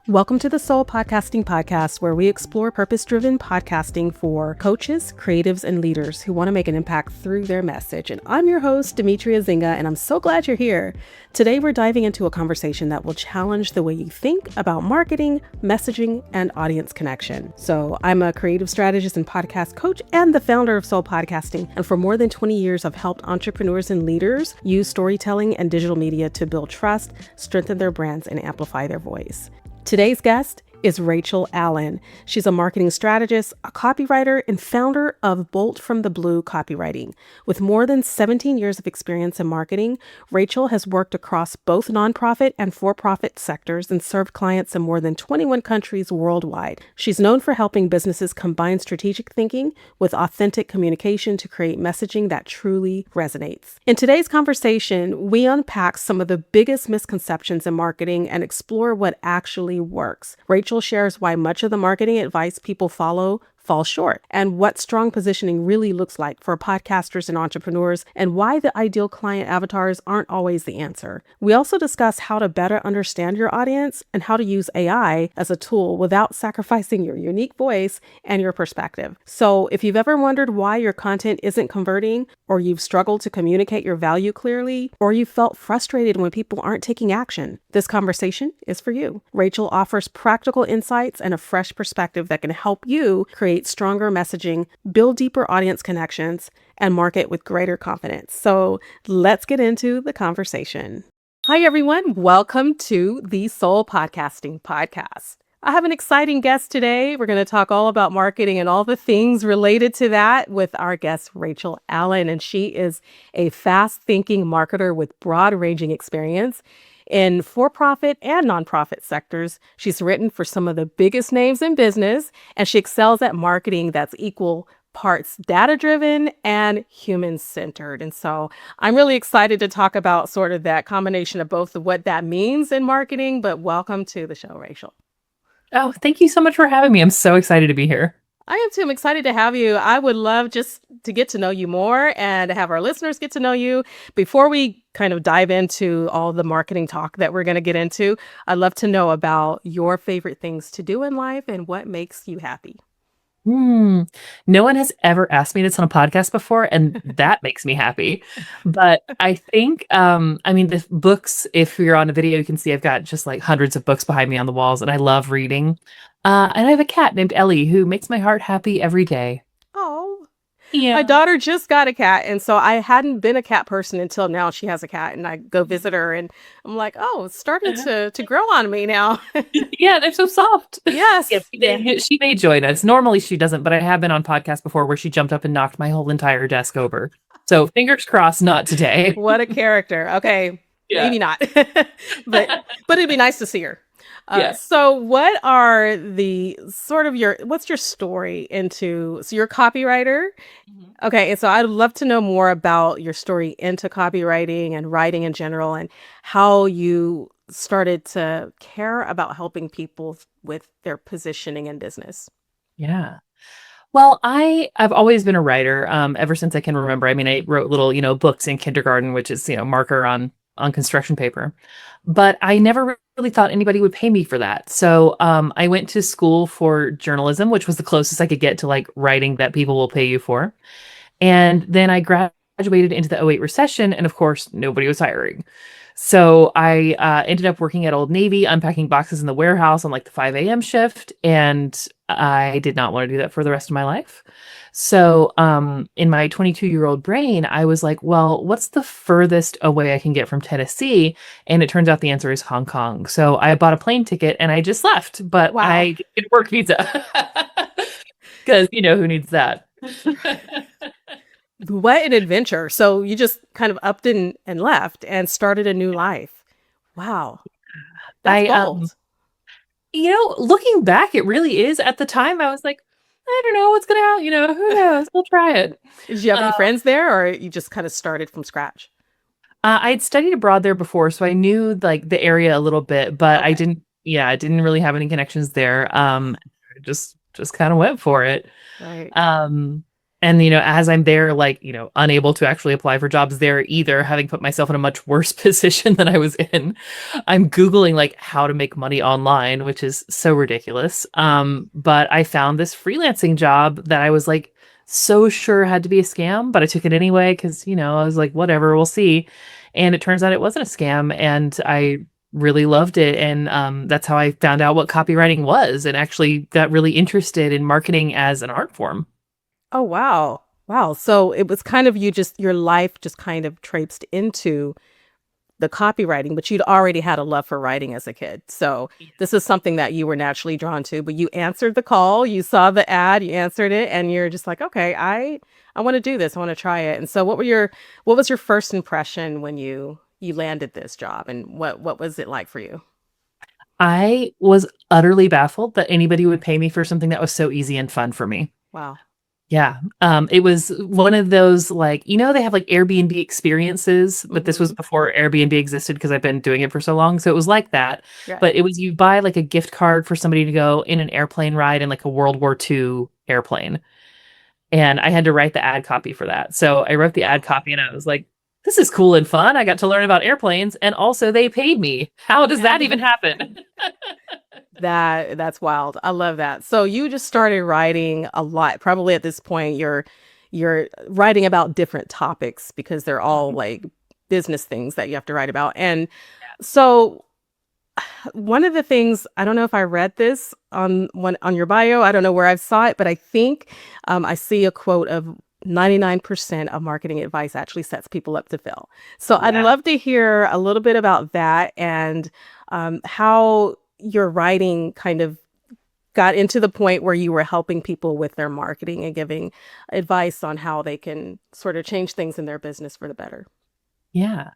Welcome to the Soul Podcasting Podcast, where we explore purpose-driven podcasting for coaches, creatives, and leaders who want to make an impact through their message. And I'm your host, Demetria, and I'm so glad you're here. Today, we're diving into a conversation that will challenge the way you think about marketing, messaging, and audience connection. So I'm a creative strategist and podcast coach and the founder of Soul Podcasting. And for more than 20 years, I've helped entrepreneurs and leaders use storytelling and digital media to build trust, strengthen their brands, and amplify their voice. Today's guest is Rachel Allen. She's a marketing strategist, a copywriter, and founder of Bolt from the Blue Copywriting. With more than 17 years of experience in marketing, Rachel has worked across both nonprofit and for-profit sectors and served clients in more than 21 countries worldwide. She's known for helping businesses combine strategic thinking with authentic communication to create messaging that truly resonates. In today's conversation, we unpack some of the biggest misconceptions in marketing and explore what actually works. Rachel shares why much of the marketing advice people follow falls short, and what strong positioning really looks like for podcasters and entrepreneurs, and why the ideal client avatars aren't always the answer. We also discuss how to better understand your audience and how to use AI as a tool without sacrificing your unique voice and your perspective. So if you've ever wondered why your content isn't converting, or you've struggled to communicate your value clearly, or you felt frustrated when people aren't taking action, this conversation is for you. Rachel offers practical insights and a fresh perspective that can help you create stronger messaging, build deeper audience connections, and market with greater confidence. So let's get into the conversation. Hi, everyone. Welcome to the Soul Podcasting Podcast. I have an exciting guest today. We're going to talk all about marketing and all the things related to that with our guest, Rachel Allen. And she is a fast-thinking marketer with broad-ranging experience in for-profit and nonprofit sectors. She's written for some of the biggest names in business, and she excels at marketing that's equal parts data-driven and human-centered. And so I'm really excited to talk about sort of that combination of both of what that means in marketing, but welcome to the show, Rachel. Oh, thank you so much for having me. I'm so excited to be here. I am too. I'm excited to have you. I would love just to get to know you more and to have our listeners get to know you. Before we kind of dive into all the marketing talk that we're going to get into, I'd love to know about your favorite things to do in life and what makes you happy. No one has ever asked me this on a podcast before, and that makes me happy. But I think, the books, if you're on a video, you can see I've got just like hundreds of books behind me on the walls, and I love reading. And I have a cat named Ellie who makes my heart happy every day. Oh, yeah. My daughter just got a cat. And so I hadn't been a cat person until now she has a cat, and I go visit her and I'm like, oh, it's starting to grow on me now. Yeah, they're so soft. Yes. Yeah, she may join us. Normally she doesn't, but I have been on podcasts before where she jumped up and knocked my whole entire desk over. So fingers crossed, not today. What a character. Okay. Yeah. Maybe not, but it'd be nice to see her. Yes. So what are the sort of what's your story into, so you're a copywriter. Mhm. Okay. And so I'd love to know more about your story into copywriting and writing in general, and how you started to care about helping people with their positioning in business. Yeah. Well, I've always been a writer, ever since I can remember. I mean, I wrote little, books in kindergarten, which is, marker on construction paper, but I never really thought anybody would pay me for that. So, I went to school for journalism, which was the closest I could get to like writing that people will pay you for. And then I graduated into the '08 recession, and of course, nobody was hiring. So I ended up working at Old Navy, unpacking boxes in the warehouse on like the 5 a.m. shift. And I did not want to do that for the rest of my life. So in my 22-year-old brain, I was like, well, what's the furthest away I can get from Tennessee? And it turns out the answer is Hong Kong. So I bought a plane ticket and I just left, but Wow. I did work visa because who needs that? What an adventure. So you just kind of upped and left and started a new life. Wow. That's bold. Looking back, it really is. At the time, I was like, I don't know what's going to happen. Who knows? We'll try it. Did you have any friends there, or you just kind of started from scratch? I'd studied abroad there before, so I knew like the area a little bit, but I didn't really have any connections there. Just just kind of went for it. Right. Um, and as I'm there, like, unable to actually apply for jobs there either, having put myself in a much worse position than I was in, I'm Googling like how to make money online, which is so ridiculous. But I found this freelancing job that I was like so sure had to be a scam, but I took it anyway because, I was like, whatever, we'll see. And it turns out it wasn't a scam, and I really loved it. And that's how I found out what copywriting was and actually got really interested in marketing as an art form. Oh, wow. Wow. So it was kind of your life just kind of traipsed into the copywriting, but you'd already had a love for writing as a kid. So this is something that you were naturally drawn to, but you answered the call, you saw the ad, you answered it, and you're just like, okay, I want to do this. I want to try it. And so what was your first impression when you landed this job, and what was it like for you? I was utterly baffled that anybody would pay me for something that was so easy and fun for me. Wow. Yeah. It was one of those, like, they have like Airbnb experiences, but this was Hmm. before Airbnb existed because I've been doing it for so long. So it was like that. Yeah. But it was you buy like a gift card for somebody to go in an airplane ride in like a World War II airplane. And I had to write the ad copy for that. So I wrote the ad copy and I was like, this is cool and fun. I got to learn about airplanes and also they paid me. How does that even happen? That's wild. I love that. So you just started writing a lot. Probably at this point you're writing about different topics because they're all like business things that you have to write about. And so one of the things, I don't know if I read this on your bio. I don't know where I saw it, but I think I see a quote of 99% of marketing advice actually sets people up to fail. So I'd Yeah. love to hear a little bit about that, and how your writing kind of got into the point where you were helping people with their marketing and giving advice on how they can sort of change things in their business for the better. Yeah.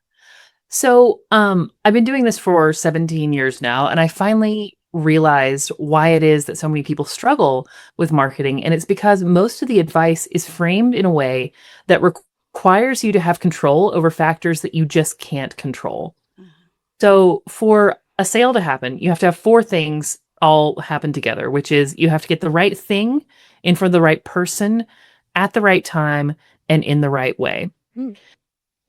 So, I've been doing this for 17 years now, and I finally realized why it is that so many people struggle with marketing. And it's because most of the advice is framed in a way that requires you to have control over factors that you just can't control. So, for a sale to happen, you have to have four things all happen together, which is you have to get the right thing in front of the right person at the right time and in the right way. Mhm.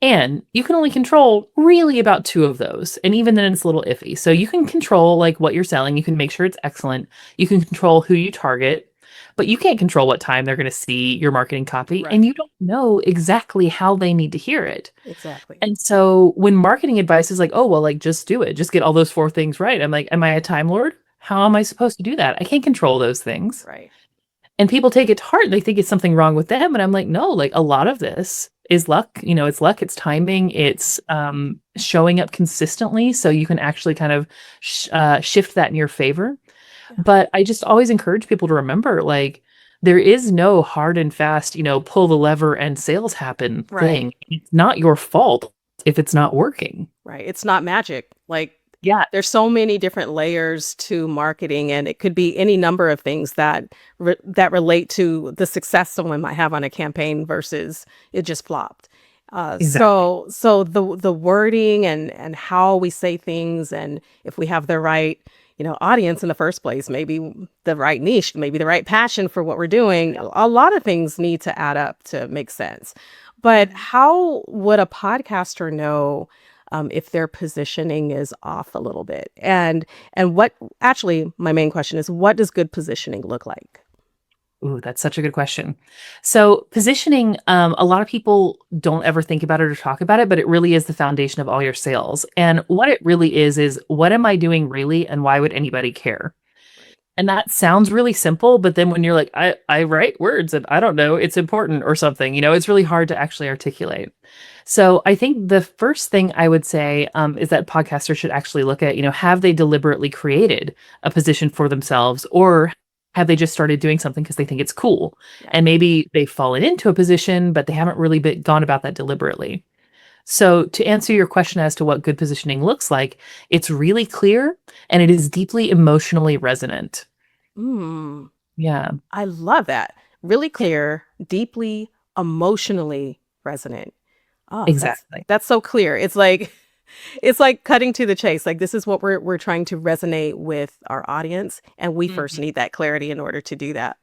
And you can only control really about two of those. And even then it's a little iffy. So you can control like what you're selling. You can make sure it's excellent. You can control who you target, but you can't control what time they're going to see your marketing copy. Right. And you don't know exactly how they need to hear it. Exactly. And so when marketing advice is like, oh, well, like just do it, just get all those four things right. I'm like, am I a time lord? How am I supposed to do that? I can't control those things. Right. And people take it to heart. They think it's something wrong with them. And I'm like, no, like a lot of this is luck. It's luck, it's timing, it's showing up consistently. So you can actually kind of shift that in your favor. Yeah. But I just always encourage people to remember, like, there is no hard and fast, pull the lever and sales happen Right. thing. It's not your fault if it's not working. Right. It's not magic. Like, Yeah, there's so many different layers to marketing, and it could be any number of things that relate to the success someone might have on a campaign versus it just flopped. exactly. So the wording and how we say things, and if we have the right audience in the first place, maybe the right niche, maybe the right passion for what we're doing, a lot of things need to add up to make sense. But how would a podcaster know if their positioning is off a little bit? And what actually, my main question is, what does good positioning look like? Ooh, that's such a good question. So positioning, a lot of people don't ever think about it or talk about it, but it really is the foundation of all your sales. And what it really is what am I doing really, and why would anybody care? Right. And that sounds really simple, but then when you're like, I write words and I don't know, it's important or something, it's really hard to actually articulate. So I think the first thing I would say is that podcasters should actually look at, have they deliberately created a position for themselves, or have they just started doing something because they think it's cool? Yeah. And maybe they've fallen into a position, but they haven't really gone about that deliberately. So to answer your question as to what good positioning looks like, it's really clear and it is deeply emotionally resonant. Mm, Yeah, I love that. Really clear, deeply emotionally resonant. Oh, exactly. that's so clear. It's like It's like cutting to the chase. Like this is what we're trying to resonate with our audience, and we first Mhm. need that clarity in order to do that.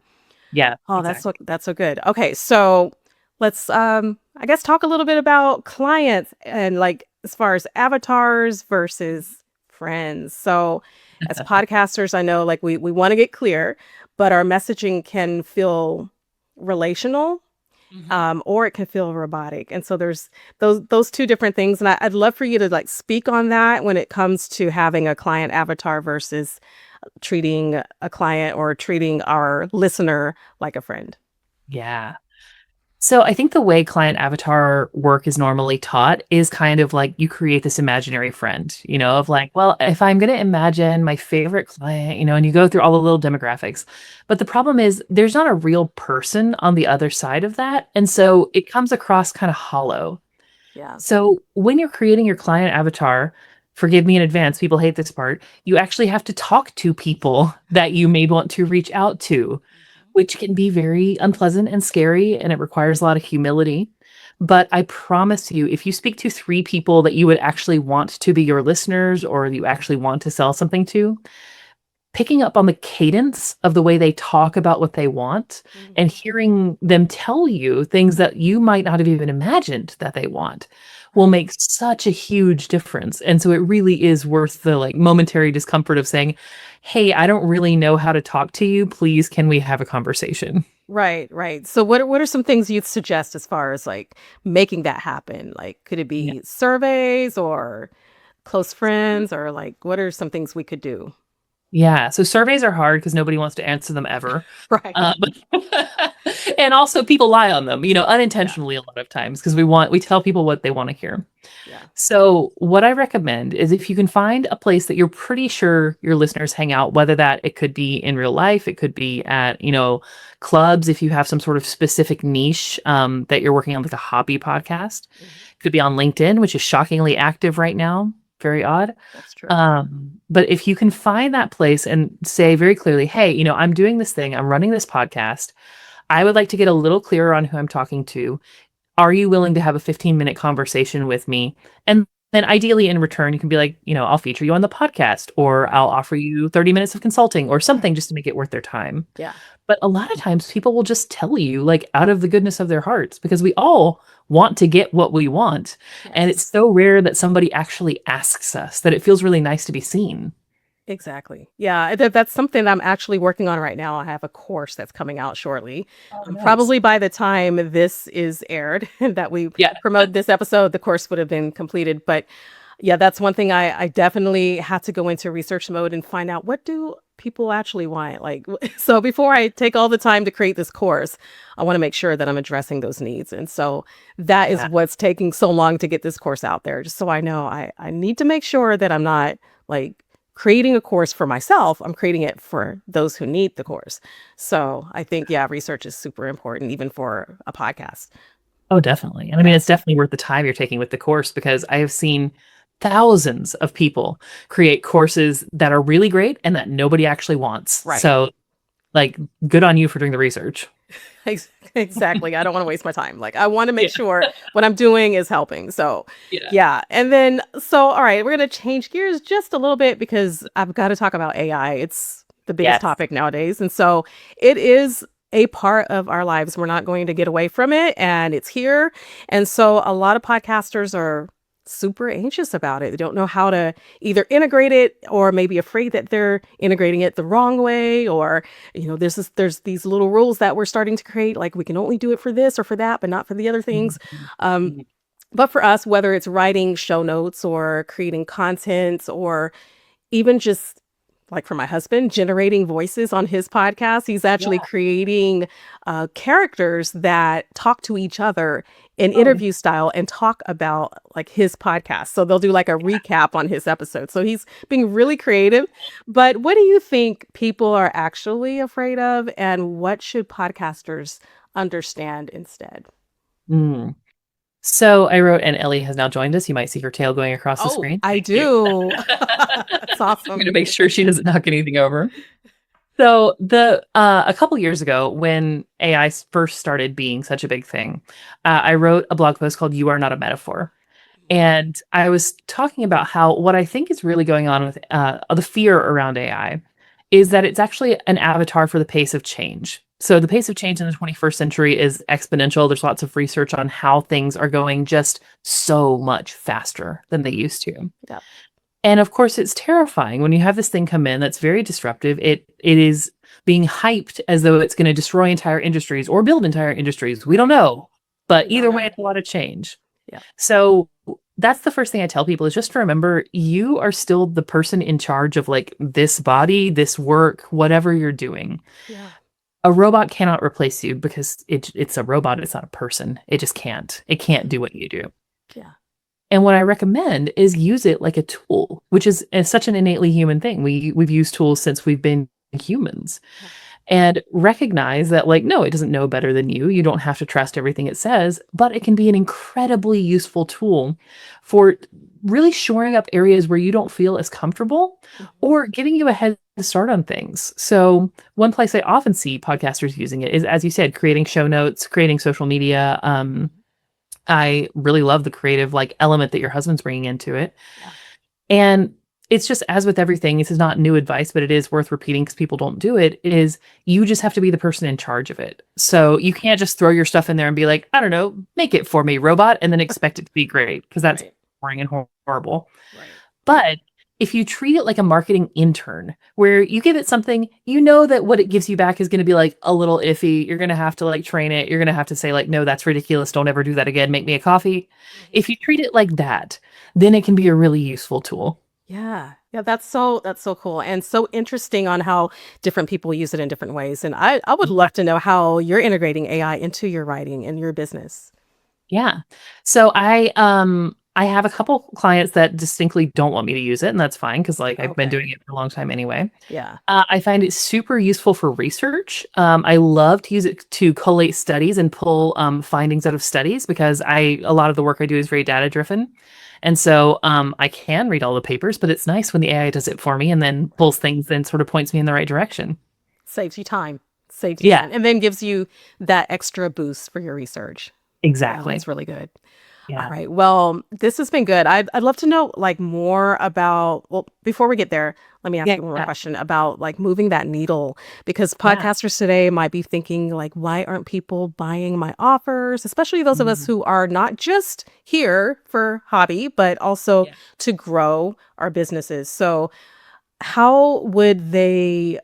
Yeah, Oh, exactly. that's so good. Okay, so let's I guess talk a little bit about clients and like as far as avatars versus friends. So as podcasters, I know like we want to get clear, but our messaging can feel relational, Mhm. or it can feel robotic. And so there's those two different things. And I'd love for you to like speak on that when it comes to having a client avatar versus treating a client or treating our listener like a friend. Yeah. So I think the way client avatar work is normally taught is kind of like you create this imaginary friend, of like, well, if I'm going to imagine my favorite client, and you go through all the little demographics. But the problem is there's not a real person on the other side of that. And so it comes across kind of hollow. Yeah. So when you're creating your client avatar, forgive me in advance, people hate this part, you actually have to talk to people that you may want to reach out to, Mhm. which can be very unpleasant and scary, and it requires a lot of humility. But I promise you, if you speak to three people that you would actually want to be your listeners or you actually want to sell something to, picking up on the cadence of the way they talk about what they want and Mhm. hearing them tell you things that you might not have even imagined that they want will Right. make such a huge difference. And so it really is worth the like momentary discomfort of saying, "Hey, I don't really know how to talk to you. Please, can we have a conversation?" Right, right. So what are some things you'd suggest as far as like making that happen? Like could it Yeah. be surveys or close friends or like what are some things we could do? Yeah, so surveys are hard because nobody wants to answer them ever. Right. But and also people lie on them, Yeah. unintentionally a lot of times because we tell people what they wanna hear. Yeah. So, what I recommend is if you can find a place that you're pretty sure your listeners hang out, whether that it could be in real life, it could be at, clubs, if you have some sort of specific niche, that you're working on, like a hobby podcast. Mhm. It could be on LinkedIn, which is shockingly active right now. Very odd. That's true. But if you can find that place and say very clearly, hey, I'm doing this thing, I'm running this podcast. I would like to get a little clearer on who I'm talking to. Are you willing to have a 15-minute conversation with me? And then ideally in return, you can be like, I'll feature you on the podcast or I'll Right. offer you 30 minutes of consulting or something just to make it worth their time. Yeah. But a lot of times people will just tell you like out of the goodness of their hearts because we all want to get what we want. And it's Yes. so rare that somebody actually asks us that it feels really nice to be seen. Exactly. Yeah, that's something I'm actually working on right now. I have a course that's coming out shortly. Oh, nice. Probably by the time this is aired and that we Yeah. promote this episode, the course would have been completed. But yeah, that's one thing I definitely had to go into research mode and find out what do people actually want. Like, so before I take all the time to create this course, I want to make sure that I'm addressing those needs. And so that is Yeah. what's taking so long to get this course out there, just so I know I need to make sure that I'm not like creating a course for myself. I'm creating it for those who need the course. So I think, yeah, research is super important, even for a podcast. Oh, definitely. And I mean, Yeah. it's definitely worth the time you're taking with the course because I have seen thousands of people create courses that are really great and that nobody actually wants. Right. So, like, good on you for doing the research. Exactly. I don't want to waste my time. Like, I want to make Yeah. sure what I'm doing is helping. So, Yeah. yeah. And then, so, all right, we're going to change gears just a little bit because I've got to talk about AI. It's the biggest Yes. topic nowadays. And so it is a part of our lives. We're not going to get away from it, and it's here. And so a lot of podcasters are super anxious about it. They don't know how to either integrate it or maybe afraid that they're integrating it the wrong way, or there's these little rules that we're starting to create, like we can only do it for this or for that but not for the other things. Mhm. um Mhm. but for us, whether it's writing show notes or creating content or even just like for my husband, generating voices on his podcast, he's actually Yeah. creating characters that talk to each other in Oh, yeah. interview style and talk about like his podcast. So they'll do like a recap on his episode. So he's being really creative. But what do you think people are actually afraid of, and what should podcasters understand instead? Mm. So I wrote, and Ellie has now joined us. You might see her tail going across the Oh, screen. I Thank you. do. That's I'm awesome. going to make sure she doesn't knock anything over. So a couple years ago, when AI first started being such a big thing, I wrote a blog post called "You Are Not a Metaphor," And I was talking about how what I think is really going on with the fear around AI is that it's actually an avatar for the pace of change. So the pace of change in the 21st century is exponential. There's lots of research on how things are going just so much faster than they used to. Yeah. And of course, it's terrifying when you have this thing come in that's very disruptive. It is being hyped as though it's going to destroy entire industries or build entire industries. We don't know. But We don't either way, know. it's a lot of change. Yeah. So that's the first thing I tell people is just to remember you are still the person in charge of like this body, this work, whatever you're doing. Yeah. A robot cannot replace you because it's a robot. It's not a person. It just can't. It can't do what you do. Yeah. And what I recommend is use it like a tool, which is such an innately human thing. We've used tools since we've been humans. Yeah. And recognize that, like, no, it doesn't know better than you. You don't have to trust everything it says, but it can be an incredibly useful tool for really shoring up areas where you don't feel as comfortable or giving you a head start on things. So, one place I often see podcasters using it is, as you said, creating show notes, creating social media. I really love the creative like element that your husband's bringing into it. Yeah. And it's just as with everything, this is not new advice, but it is worth repeating because people don't do it, is you just have to be the person in charge of it. So you can't just throw your stuff in there and be like, I don't know, make it for me, robot, and then expect it to be great because that's Right. boring and horrible. Right. But if you treat it like a marketing intern where you give it something, you know that what it gives you back is going to be like a little iffy. You're going to have to like train it. You're going to have to say like, no, that's ridiculous. Don't ever do that again. Make me a coffee. If you treat it like that, then it can be a really useful tool. Yeah. Yeah, that's so cool and so interesting on how different people use it in different ways. And I would love to know how you're integrating AI into your writing and your business. Yeah. So I have a couple clients that distinctly don't want me to use it, and that's fine because like I've been Okay. doing it for a long time anyway. Yeah. I find it super useful for research. I love to use it to collate studies and pull findings out of studies because a lot of the work I do is very data driven. And so I can read all the papers, but it's nice when the AI does it for me and then pulls things and sort of points me in the right direction. Saves you time. Saves you Yeah, time. And then gives you that extra boost for your research. Yeah, exactly. that's really good. All Yeah. right. Well, this has been good. I'd love to know like more about, well, before we get there, let me ask Yeah. you one more question about like moving that needle because Yeah. podcasters today might be thinking like, why aren't people buying my offers? Especially those of us Mhm. who are not just here for hobby, but also Yeah. to grow our businesses. So how would they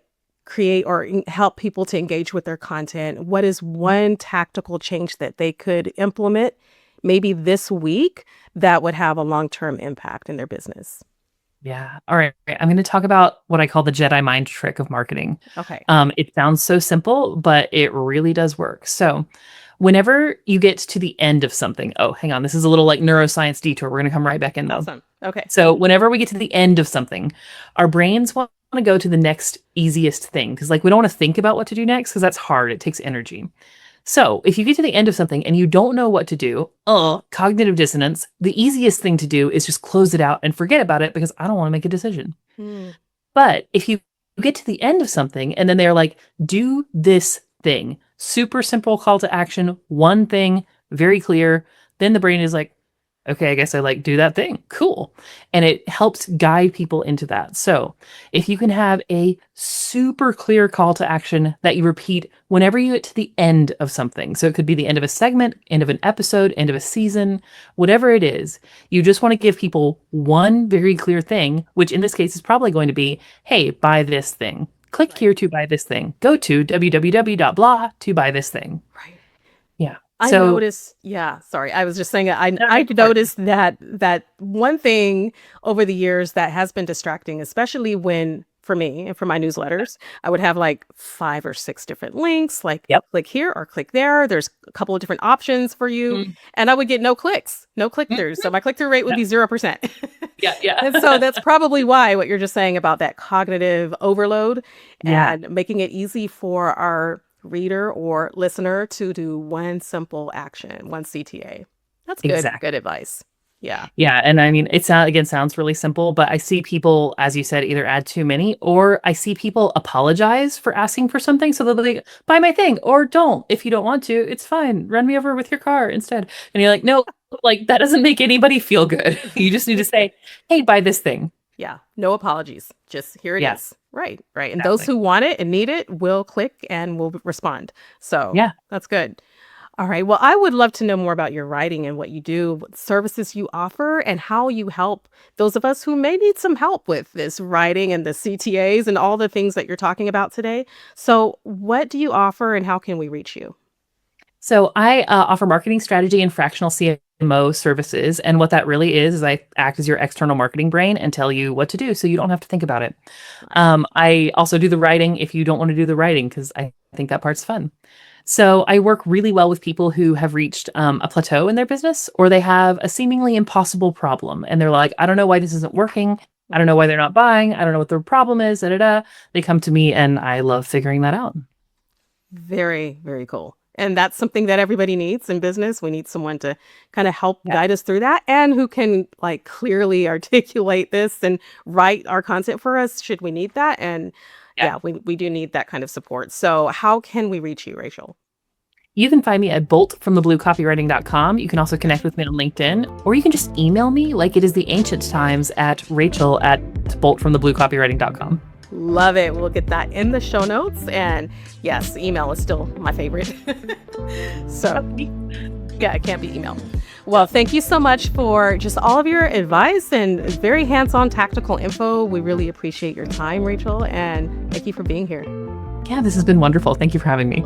create or help people to engage with their content? What is one tactical change that they could implement maybe this week that would have a long-term impact in their business? Yeah. All right. I'm going to talk about what I call the Jedi mind trick of marketing. Okay. It sounds so simple, but it really does work. So, whenever you get to the end of something, oh, hang on, this is a little like neuroscience detour. We're going to come right back in though. Awesome. Okay. So, whenever we get to the end of something, our brains want to go to the next easiest thing because, like, we don't want to think about what to do next because that's hard. It takes energy. So, if you get to the end of something and you don't know what to do, cognitive dissonance, the easiest thing to do is just close it out and forget about it because I don't want to make a decision. Mm, But if you get to the end of something and then they're like, do this thing, super simple call to action, one thing, very clear, then the brain is like, okay, I guess I like do that thing. Cool. And it helps guide people into that. So if you can have a super clear call to action that you repeat whenever you get to the end of something. So it could be the end of a segment, end of an episode, end of a season, whatever it is. You just want to give people one very clear thing, which in this case is probably going to be, hey, buy this thing. Click right. here to buy this thing. Go to www.blah to buy this thing. Right. Yeah. I So noticed, yeah, sorry. I was just saying I no, I go for it. noticed that one thing over the years that has been distracting, especially when for me and for my newsletters, I would have like 5 or 6 different links, like Yep. click here or click there. There's a couple of different options for you, Mm, and I would get no clicks, no mm, click-throughs. So my click-through rate would yeah. be 0%. Yeah. Yeah. And so that's probably why what you're just saying about that cognitive overload Yeah. and making it easy for our reader or listener to do one simple action, one CTA. That's good, Exactly. good advice. Yeah. Yeah, and I mean, again sounds really simple, but I see people, as you said, either add too many, or I see people apologize for asking for something, so they'll be like, "Buy my thing," or "Don't. If you don't want to, it's fine. Run me over with your car instead." And you're like, "No, Like, that doesn't make anybody feel good. You just need to say, hey, buy this thing. Yeah, no apologies. Just here it Yeah, is. Right, right. And those exactly. who want it and need it will click and will respond. So Yeah. that's good. All right. Well, I would love to know more about your writing and what you do, what services you offer, and how you help those of us who may need some help with this writing and the CTAs and all the things that you're talking about today. So, what do you offer and how can we reach you? So I offer marketing strategy and fractional CMO services. And what that really is I act as your external marketing brain and tell you what to do so you don't have to think about it. Nice. I also do the writing if you don't want to do the writing, because I think that part's fun. So I work really well with people who have reached a plateau in their business, or they have a seemingly impossible problem. And they're like, I don't know why this isn't working. I don't know why they're not buying. I don't know what their problem is. Da, da, da. They come to me and I love figuring that out. Very, very cool. And that's something that everybody needs in business. We need someone to kind of help Yeah. guide us through that and who can like clearly articulate this and write our content for us should we need that. And Yeah. yeah, we do need that kind of support. So how can we reach you, Rachel? You can find me at boltfromthebluecopywriting.com. You can also connect with me on LinkedIn, or you can just email me like it is the ancient times at rachel@boltfromthebluecopywriting.com. Love it. We'll get that in the show notes. And yes, email is still my favorite. So yeah, it can't be email. Well, thank you so much for just all of your advice and very hands-on tactical info. We really appreciate your time, Rachel, and thank you for being here. Yeah, this has been wonderful. Thank you for having me.